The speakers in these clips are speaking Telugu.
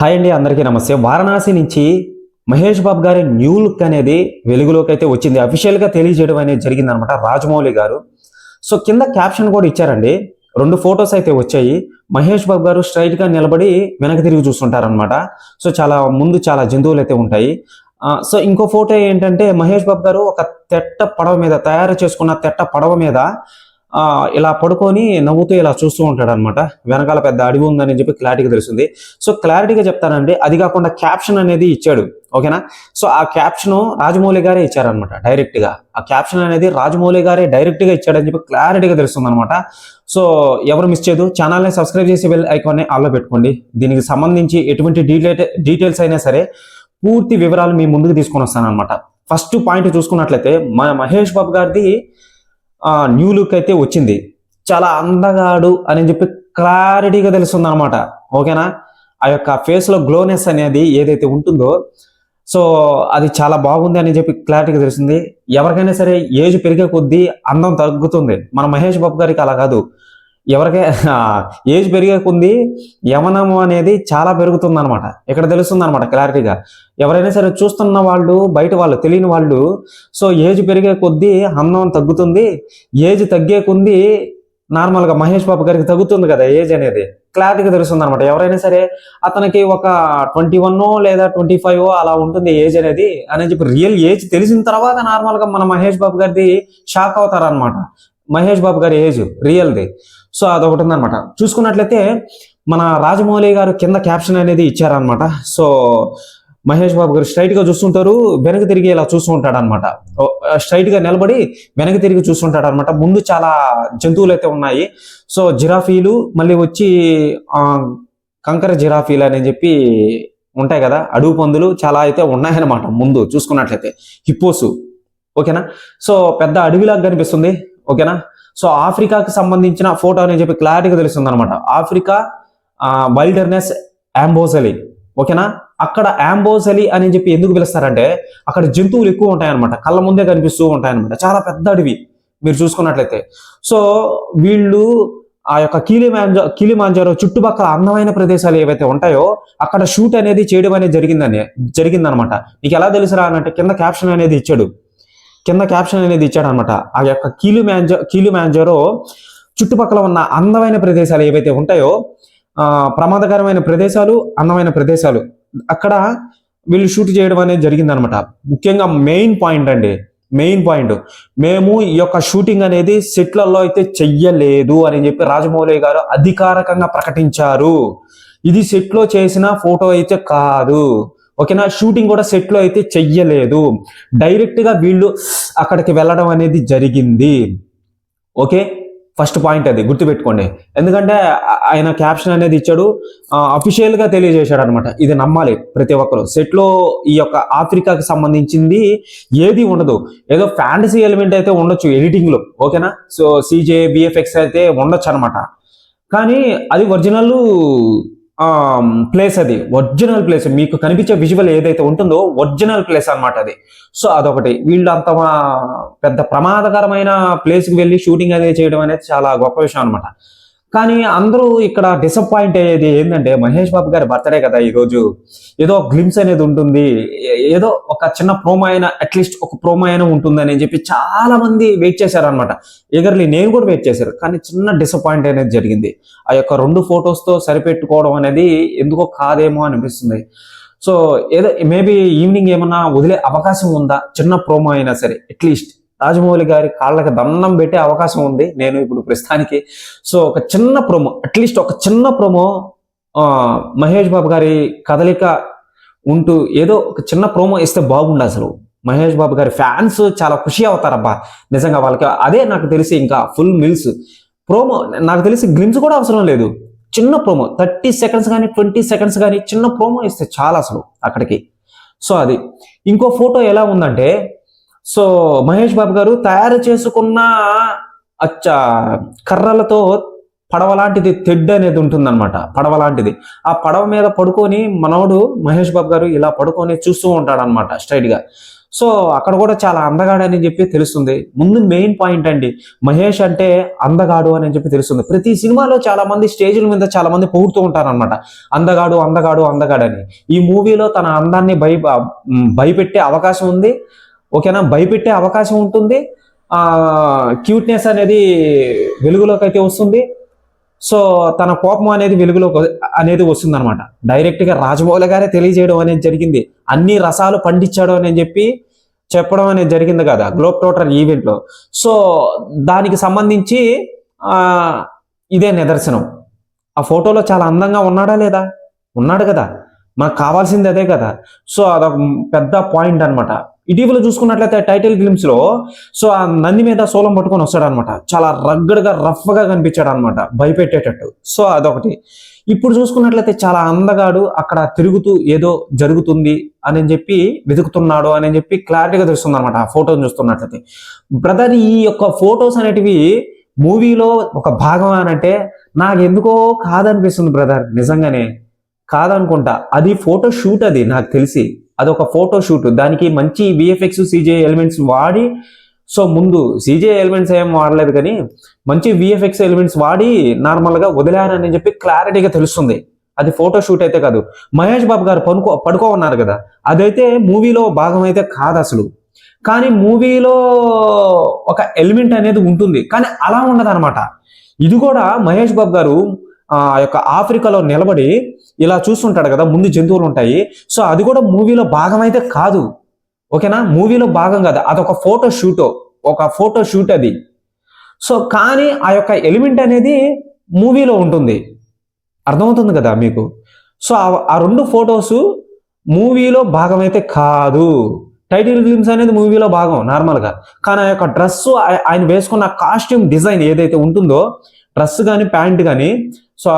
హాయ్ అండి, అందరికీ నమస్తే. వారణాసి నుంచి మహేష్ బాబు గారి న్యూ లుక్ అనేది వెలుగులోకి అయితే వచ్చింది. అఫీషియల్గా తెలియజేయడం అనేది జరిగింది అనమాట రాజమౌళి గారు. సో కింద క్యాప్షన్ కూడా ఇచ్చారండి. 2 ఫొటోస్ అయితే వచ్చాయి. మహేష్ బాబు గారు స్ట్రైట్ గా నిలబడి వెనక్కి తిరిగి చూస్తుంటారనమాట. సో చాలా జంతువులు అయితే ఉంటాయి. సో ఇంకో ఫోటో ఏంటంటే మహేష్ బాబు గారు ఒక పడవ మీద తయారు చేసుకున్న పడవ మీద ఇలా పడుకొని నవ్వుతూ ఇలా చూస్తూ ఉంటాడు అనమాట. వెనకాల పెద్ద అడవి ఉందని చెప్పి క్లారిటీగా తెలుస్తుంది. సో క్లారిటీగా చెప్తానండి, అది కాకుండా క్యాప్షన్ అనేది ఇచ్చాడు. ఓకేనా? సో ఆ క్యాప్షన్ రాజమౌళి గారే ఇచ్చారనమాట డైరెక్ట్ గా. ఆ క్యాప్షన్ అనేది రాజమౌళి గారే డైరెక్ట్ గా ఇచ్చాడని చెప్పి క్లారిటీగా తెలుస్తుంది అనమాట. సో ఎవరు మిస్ చేయదు, ఛానల్ని సబ్స్క్రైబ్ చేసి బెల్ ఐకాన్ని ఆన్లో పెట్టుకోండి. దీనికి సంబంధించి ఎటువంటి డీటెయిల్స్ అయినా సరే పూర్తి వివరాలు మీ ముందుకు తీసుకొని వస్తాను అనమాట. ఫస్ట్ పాయింట్ చూసుకున్నట్లయితే మహేష్ బాబు గారిది న్యూ లుక్ అయితే వచ్చింది. చాలా అందగాడు అని చెప్పి క్లారిటీగా తెలుస్తుంది అనమాట. ఓకేనా? ఆ యొక్క ఫేస్ లో గ్లోనెస్ అనేది ఏదైతే ఉంటుందో సో అది చాలా బాగుంది అని చెప్పి క్లారిటీగా తెలుస్తుంది. ఎవరికైనా సరే ఏజ్ పెరిగే కొద్దీ అందం తగ్గుతుంది. మన మహేష్ బాబు గారికి అలా కాదు. ఎవరికైనా ఏజ్ పెరిగే కొద్దీ యవనం అనేది చాలా పెరుగుతుంది అనమాట. ఇక్కడ తెలుస్తుంది అనమాట క్లారిటీగా. ఎవరైనా సరే చూస్తున్న వాళ్ళు, బయట వాళ్ళు, తెలియని వాళ్ళు, సో ఏజ్ పెరిగే కొద్దీ అందం తగ్గుతుంది, ఏజ్ తగ్గే కొద్దీ నార్మల్గా మహేష్ బాబు గారికి తగ్గుతుంది కదా ఏజ్ అనేది, క్లారిటీగా తెలుస్తుంది అనమాట. ఎవరైనా సరే అతనికి ఒక 21 లేదా 25 అలా ఉంటుంది ఏజ్ అనేది అని చెప్పి రియల్ ఏజ్ తెలిసిన తర్వాత నార్మల్గా మన మహేష్ బాబు గారిది షాక్ అవుతారనమాట. మహేష్ బాబు గారి ఏజ్ రియల్ది. సో అదొకటి ఉందనమాట. చూసుకున్నట్లయితే మన రాజమౌళి గారు కింద క్యాప్షన్ అనేది ఇచ్చారనమాట. సో మహేష్ బాబు గారు స్ట్రైట్ గా చూస్తుంటారు, వెనక్కి తిరిగి ఇలా చూస్తూ ఉంటాడు అనమాట. స్ట్రైట్ గా నిలబడి వెనక్కి తిరిగి చూస్తుంటాడు అనమాట. ముందు చాలా జంతువులు అయితే ఉన్నాయి. సో జిరాఫీలు, మళ్ళీ వచ్చి కంకర జిరాఫీలు అని చెప్పి ఉంటాయి కదా, అడుగు పందులు చాలా అయితే ఉన్నాయన్నమాట. ముందు చూసుకున్నట్లయితే హిప్పోసు. ఓకేనా? సో పెద్ద అడవిలాగా కనిపిస్తుంది. ఓకేనా? సో ఆఫ్రికాకి సంబంధించిన ఫోటో అని చెప్పి క్లారిటీగా తెలుస్తుంది అనమాట. Africa wilderness Amboseli. ఓకేనా? అక్కడ అంబోజలి అని చెప్పి ఎందుకు పిలుస్తారంటే అక్కడ జంతువులు ఎక్కువ ఉంటాయన్నమాట. కళ్ళ ముందే కనిపిస్తూ ఉంటాయన్నమాట. చాలా పెద్ద అడవి మీరు చూసుకున్నట్లయితే. సో వీళ్ళు ఆ యొక్క కిలిమాంజారో చుట్టుపక్కల అందమైన ప్రదేశాలు ఏవైతే ఉంటాయో అక్కడ షూట్ అనేది చేయడం అనేది జరిగిందనమాట. నీకు ఎలా తెలుసురా అంటే కింద క్యాప్షన్ అనేది ఇచ్చాడు అనమాట. ఆ యొక్క కిలిమాంజారో చుట్టుపక్కల ఉన్న అందమైన ప్రదేశాలు ఏవైతే ఉంటాయో, ప్రమాదకరమైన ప్రదేశాలు, అందమైన ప్రదేశాలు, అక్కడ వీళ్ళు షూట్ చేయడం అనేది జరిగిందనమాట. ముఖ్యంగా మెయిన్ పాయింట్ మేము ఈ యొక్క షూటింగ్ అనేది సెట్లలో అయితే చెయ్యలేదు అని చెప్పి రాజమౌళి గారు అధికారికంగా ప్రకటించారు. ఇది సెట్ లో చేసిన ఫోటో అయితే కాదు. ఓకేనా? షూటింగ్ కూడా సెట్ లో అయితే చెయ్యలేదు. డైరెక్ట్ గా వీళ్ళు అక్కడికి వెళ్ళడం అనేది జరిగింది. ఓకే, ఫస్ట్ పాయింట్ అది గుర్తుపెట్టుకోండి. ఎందుకంటే ఆయన క్యాప్షన్ అనేది ఇచ్చాడు, అఫీషియల్ గా తెలియజేశాడు అనమాట. ఇది నమ్మాలి ప్రతి ఒక్కరు. సెట్ లో ఈ యొక్క ఆఫ్రికాకి సంబంధించింది ఏది ఉండదు. ఏదో ఫ్యాంటసీ ఎలిమెంట్ అయితే ఉండొచ్చు ఎడిటింగ్ లో. ఓకేనా? సో CGI VFX అయితే ఉండొచ్చు అనమాట. కానీ అది ఒరిజినల్ ప్లేస్, అది ఒరిజినల్ ప్లేస్. మీకు కనిపించే విజువల్ ఏదైతే ఉంటుందో ఒరిజినల్ ప్లేస్ అనమాట అది. సో అదొకటి. వీళ్ళు అంత పెద్ద ప్రమాదకరమైన ప్లేస్కి వెళ్ళి షూటింగ్ అనేది చేయడం అనేది చాలా గొప్ప విషయం అనమాట. కానీ అందరూ ఇక్కడ డిసప్పాయింట్ అయ్యేది ఏంటంటే మహేష్ బాబు గారి బర్త్డే కదా ఈరోజు, ఏదో గ్లిమ్స్ అనేది ఉంటుంది, ఏదో ఒక చిన్న ప్రోమో అయినా, అట్లీస్ట్ ఒక ప్రోమో అయినా ఉంటుందని చెప్పి చాలా మంది వెయిట్ చేశారనమాట. ఎగర్లీ నేను కూడా వెయిట్ చేశారు. కానీ చిన్న డిసప్పాయింట్ అనేది జరిగింది. ఆ యొక్క 2 ఫొటోస్తో సరిపెట్టుకోవడం అనేది ఎందుకో కాదేమో అనిపిస్తుంది. సో ఏదో మేబీ ఈవినింగ్ ఏమన్నా వదిలే అవకాశం ఉందా? చిన్న ప్రోమో అయినా సరే అట్లీస్ట్ రాజమౌళి గారి కాళ్ళకి దండం పెట్టే అవకాశం ఉంది నేను ఇప్పుడు ప్రస్తుతానికి. సో ఒక చిన్న ప్రోమో, అట్లీస్ట్ ఒక చిన్న ప్రోమో, మహేష్ బాబు గారి కదలిక ఉంటూ ఏదో ఒక చిన్న ప్రోమో ఇస్తే బాగుండు. అసలు మహేష్ బాబు గారి ఫ్యాన్స్ చాలా ఖుషి అవుతారబ్బా నిజంగా. వాళ్ళకి అదే నాకు తెలిసి ఇంకా ఫుల్ మిల్స్ ప్రోమో. నాకు తెలిసి గ్లిమ్స్ కూడా అవసరం లేదు. చిన్న ప్రోమో 30 సెకండ్స్ కానీ 20 సెకండ్స్ కానీ చిన్న ప్రోమో ఇస్తే చాలా అసలు అక్కడికి. సో అది. ఇంకో ఫోటో ఎలా ఉందంటే, సో మహేష్ బాబు గారు తయారు చేసుకున్న కర్రలతో పడవ లాంటిది తెడ్డు అనేది ఉంటుందన్నమాట. పడవ లాంటిది. ఆ పడవ మీద పడుకొని మనోడు మహేష్ బాబు గారు ఇలా పడుకొని చూస్తూ ఉంటాడు అనమాట స్ట్రైట్ గా. సో అక్కడ కూడా చాలా అందగాడు అని చెప్పి తెలుస్తుంది. ముందు మెయిన్ పాయింట్ అండి, మహేష్ అంటే అందగాడు అని చెప్పి తెలుస్తుంది. ప్రతి సినిమాలో చాలా మంది స్టేజ్ల మీద చాలా మంది పొగుడుతూ ఉంటారనమాట, అందగాడు అందగాడు అందగాడు అని. ఈ మూవీలో తన అందాన్ని భయపెట్టే అవకాశం ఉంది, ఓకేనా, భయపెట్టే అవకాశం ఉంటుంది. క్యూట్నెస్ అనేది వెలుగులోకి అయితే వస్తుంది. సో తన కోపం అనేది వెలుగులో అనేది వస్తుంది అనమాట. డైరెక్ట్ గా రాజమౌళి గారే తెలియజేయడం అనేది జరిగింది. అన్ని రసాలు పండించాడు అని చెప్పి చెప్పడం అనేది జరిగింది కదా గ్లోబ్ ట్రోటర్ ఈవెంట్ లో. సో దానికి సంబంధించి ఇదే నిదర్శనం. ఆ ఫోటోలో చాలా అందంగా ఉన్నాడా లేదా? ఉన్నాడు కదా, మనకు కావాల్సింది అదే కదా. సో అదొక పెద్ద పాయింట్ అనమాట. ఇటీవల చూసుకున్నట్లయితే టైటిల్ ఫిల్మ్స్ లో సో ఆ నంది మీద సోలం పట్టుకొని వస్తాడు అనమాట. చాలా రగ్గడ్గా రఫ్ గా కనిపించాడు అనమాట, భయపెట్టేటట్టు. సో అదొకటి. ఇప్పుడు చూసుకున్నట్లయితే చాలా అందగాడు, అక్కడ తిరుగుతూ ఏదో జరుగుతుంది అని చెప్పి వెతుకుతున్నాడు అని చెప్పి క్లారిటీగా తెలుస్తుంది అనమాట ఆ ఫోటోని చూస్తున్నట్లయితే. బ్రదర్, ఈ యొక్క ఫొటోస్ అనేటివి మూవీలో ఒక భాగం అని అంటే నాకు ఎందుకో కాదనిపిస్తుంది బ్రదర్, నిజంగానే కాదనుకుంటా. అది ఫోటో షూట్, అది నాకు తెలిసి అదొక ఫోటో షూట్. దానికి మంచి విఎఫ్ఎక్స్ సిజే ఎలిమెంట్స్ వాడి, సో ముందు సిజే ఎలిమెంట్స్ ఏం వాడలేదు కానీ మంచి విఎఫ్ఎక్స్ ఎలిమెంట్స్ వాడి నార్మల్గా వదిలారని చెప్పి క్లారిటీగా తెలుస్తుంది. అది ఫోటో షూట్ అయితే కాదు. మహేష్ బాబు గారు పడుకో ఉన్నారు కదా, అదైతే మూవీలో భాగం అయితే కాదు అసలు. కానీ మూవీలో ఒక ఎలిమెంట్ అనేది ఉంటుంది, కానీ అలా ఉండదు అనమాట. ఇది కూడా మహేష్ బాబు గారు ఆ యొక్క ఆఫ్రికాలో నిలబడి ఇలా చూస్తుంటాడు కదా, ముందు జంతువులు ఉంటాయి. సో అది కూడా మూవీలో భాగం అయితే కాదు, ఓకేనా, మూవీలో భాగం కాదు. అదొక ఫోటో షూట్ అది. సో కానీ ఆ యొక్క ఎలిమెంట్ అనేది మూవీలో ఉంటుంది, అర్థమవుతుంది కదా మీకు. సో ఆ రెండు ఫొటోస్ మూవీలో భాగం అయితే కాదు. టైటిల్ ఫిల్మ్స్ అనేది మూవీలో భాగం నార్మల్గా, కానీ ఆ యొక్క డ్రెస్, ఆయన వేసుకున్న కాస్ట్యూమ్ డిజైన్ ఏదైతే ఉంటుందో, డ్రెస్ కానీ ప్యాంట్ కానీ, సో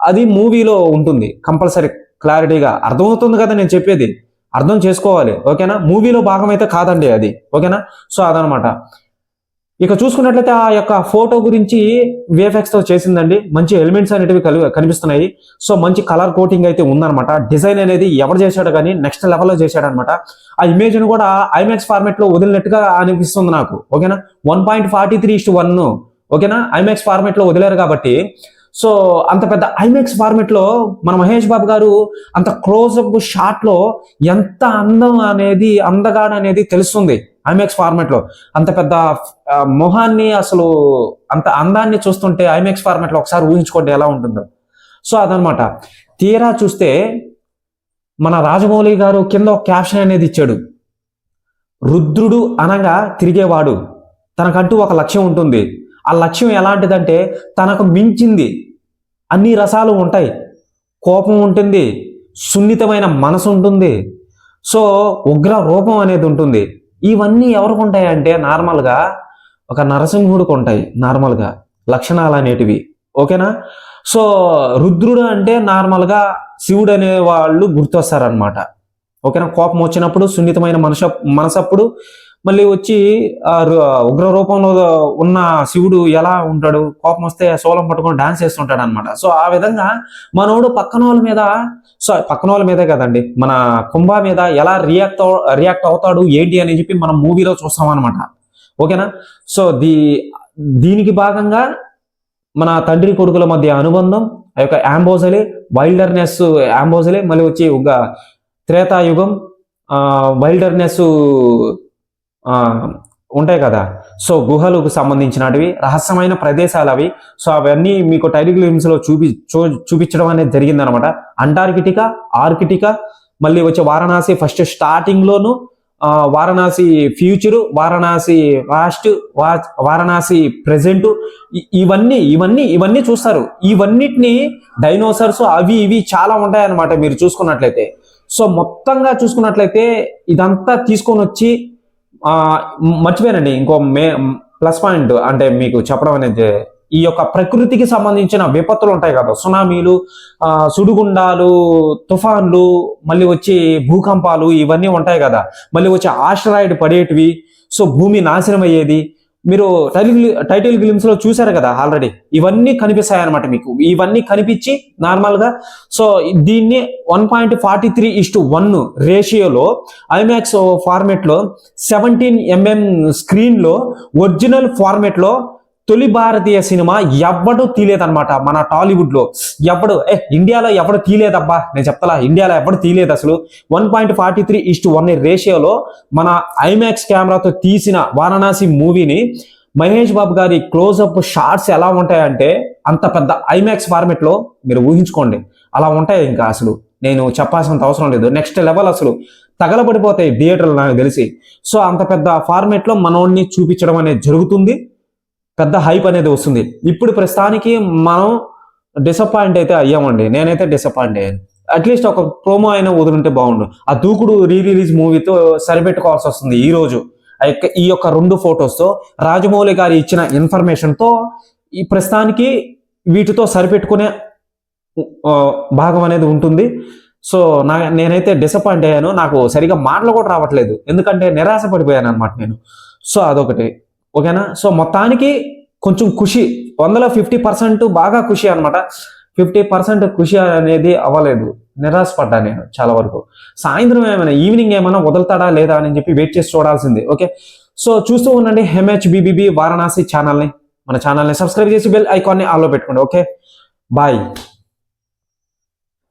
అది మూవీలో ఉంటుంది కంపల్సరీ. క్లారిటీగా అర్థమవుతుంది కదా నేను చెప్పేది, అర్థం చేసుకోవాలి, ఓకేనా. మూవీలో భాగం అయితే కాదండి అది, ఓకేనా. సో అదనమాట. ఇక చూసుకున్నట్లయితే ఆ యొక్క ఫోటో గురించి విఎఫ్ఎక్స్ తో చేసిందండి. మంచి ఎలిమెంట్స్ అనేటివి కనిపిస్తున్నాయి. సో మంచి కలర్ కోటింగ్ అయితే ఉందన్నమాట. డిజైన్ అనేది ఎవరు చేశాడో కానీ నెక్స్ట్ లెవెల్లో చేశాడనమాట. ఆ ఇమేజ్ ను కూడా ఐమాక్స్ ఫార్మేట్ లో వదిలినట్టుగా అనిపిస్తుంది నాకు, ఓకేనా. 1.43:1, ఓకేనా, ఐమాక్స్ ఫార్మేట్ లో వదిలేరు కాబట్టి. సో అంత పెద్ద ఐమాక్స్ ఫార్మేట్ లో మన మహేష్ బాబు గారు అంత క్లోజ్అప్ షాట్ లో ఎంత అందం అనేది, అందగాడు అనేది తెలుస్తుంది ఐమాక్స్ ఫార్మేట్ లో. అంత పెద్ద మొహాన్ని, అసలు అంత అందాన్ని చూస్తుంటే ఐమాక్స్ ఫార్మేట్ లో ఒకసారి ఊహించుకోండి ఎలా ఉంటుందో. సో అదనమాట. తీరా చూస్తే మన రాజమౌళి గారు కింద ఒక క్యాప్షన్ అనేది ఇచ్చాడు, రుద్రుడు అనగా తిరిగేవాడు, తనకంటూ ఒక లక్ష్యం ఉంటుంది. ఆ లక్ష్యం ఎలాంటిదంటే తనకు మించింది అన్ని రసాలు ఉంటాయి, కోపం ఉంటుంది, సున్నితమైన మనసు ఉంటుంది, సో ఉగ్ర రూపం అనేది ఉంటుంది. ఇవన్నీ ఎవరికి ఉంటాయంటే నార్మల్గా ఒక నరసింహుడికి ఉంటాయి నార్మల్గా లక్షణాలు అనేటివి, ఓకేనా. సో రుద్రుడు అంటే నార్మల్గా శివుడు అనే వాళ్ళు గుర్తొస్తారనమాట, ఓకేనా. కోపం వచ్చినప్పుడు సున్నితమైన మనసప్పుడు మళ్ళీ వచ్చి ఉగ్ర రూపంలో ఉన్న శివుడు ఎలా ఉంటాడు, కోపం వస్తే సోలం పట్టుకొని డాన్స్ చేస్తుంటాడు అనమాట. సో ఆ విధంగా మనోడు పక్కన వాళ్ళ మీదే కదండి, మన కుంభ మీద ఎలా రియాక్ట్ అవుతాడు ఏంటి అని చెప్పి మనం మూవీలో చూస్తాం అనమాట, ఓకేనా. సో దీనికి భాగంగా మన తండ్రి కొడుకుల మధ్య అనుబంధం, ఆ యొక్క వైల్డర్నెస్ యాంబోజలే, మళ్ళీ వచ్చి ఒక త్రేతాయుగం వైల్డర్నెస్ ఉంటాయి కదా. సో గుహలకు సంబంధించినవి రహస్యమైన ప్రదేశాలు అవి. సో అవన్నీ మీకు టైటిల్ ఫిల్మ్స్ లో చూపించడం అనేది జరిగింది అనమాట. ఆర్కిటికా, మళ్ళీ వచ్చే వారణాసి ఫస్ట్ స్టార్టింగ్ లోను, Varanasi future, Varanasi past, Varanasi present, ఇవన్నీ చూస్తారు. ఇవన్నిటిని డైనోసార్స్ అవి ఇవి చాలా ఉంటాయన్నమాట మీరు చూసుకున్నట్లయితే. సో మొత్తంగా చూసుకున్నట్లయితే ఇదంతా తీసుకొని వచ్చి మర్చిపోయానండి ఇంకో ప్లస్ పాయింట్ అంటే మీకు చెప్పడం అనేది, ఈ యొక్క ప్రకృతికి సంబంధించిన విపత్తులు ఉంటాయి కదా, సునామీలు, సుడిగుండాలు, తుఫాన్లు, మళ్ళీ వచ్చి భూకంపాలు, ఇవన్నీ ఉంటాయి కదా. మళ్ళీ వచ్చి ఆస్ట్రాయిడ్ పడేటివి, సో భూమి నాశనం అయ్యేది, మీరు టైటిల్ ఫిలిమ్స్ లో చూసారు కదా ఆల్రెడీ, ఇవన్నీ కనిపిస్తాయి అనమాట మీకు. ఇవన్నీ కనిపించి నార్మల్ గా సో దీన్ని 1.43:1 రేషియోలో ఐమాక్స్ ఫార్మేట్ లో 17mm స్క్రీన్ లో ఒరిజినల్ ఫార్మేట్ లో తొలి భారతీయ సినిమా ఎవడు తీయలేదన్నమాట మన టాలీవుడ్ లో. ఇండియాలో ఎవడు తీయలేదబ్బా, నేను చెప్తా, ఇండియాలో ఎవడు తీయలేదు అసలు. 1.43:1 రేషియోలో మన ఐమాక్స్ కెమెరాతో తీసిన వారణాసి మూవీని మహేష్ బాబు గారి క్లోజ్అప్ షాట్స్ ఎలా ఉంటాయంటే అంత పెద్ద ఐమాక్స్ ఫార్మేట్ లో మీరు ఊహించుకోండి, అలా ఉంటాయి. ఇంకా అసలు నేను చెప్పాల్సినంత అవసరం లేదు. నెక్స్ట్ లెవెల్, అసలు తగలబడిపోతాయి థియేటర్లు నాకు తెలిసి. సో అంత పెద్ద ఫార్మేట్ లో మనోడిని చూపించడం అనేది జరుగుతుంది, పెద్ద హైప్ అనేది వస్తుంది. ఇప్పుడు ప్రస్తుతానికి మనం డిసప్పాయింట్ అయితే అయ్యామండి, నేనైతే డిసప్పాయింట్ అయ్యాను. అట్లీస్ట్ ఒక ప్రోమో అయినా వదులుంటే బాగుండు. ఆ దూకుడు రిలీజ్ మూవీతో సరిపెట్టుకోవాల్సి వస్తుంది ఈ రోజు. ఈ యొక్క 2 ఫొటోస్తో రాజమౌళి గారు ఇచ్చిన ఇన్ఫర్మేషన్తో ఈ ప్రస్తుతానికి వీటితో సరిపెట్టుకునే భాగం అనేది ఉంటుంది. సో నేనైతే డిసప్పాయింట్ అయ్యాను. నాకు సరిగా మాటలు కూడా రావట్లేదు, ఎందుకంటే నిరాశ పడిపోయాను అనమాట నేను. సో అదొకటి, ఓకేనా. సో మొత్తానికి కొంచెం ఖుషి, 100లో 50% బాగా ఖుషి అనమాట. 50% ఖుషి అనేది అవ్వలేదు, నిరాశపడ్డా నేను చాలా వరకు. సాయంత్రం ఏమైనా ఈవినింగ్ ఏమైనా వదులుతాడా లేదా అని చెప్పి వెయిట్ చేసి చూడాల్సింది. ఓకే, సో చూస్తూ ఉండండి MHBBB వారణాసి ఛానల్ని. మన ఛానల్ని సబ్స్క్రైబ్ చేసి బెల్ ఐకాన్ని ఆన్లో పెట్టుకోండి. Okay, bye.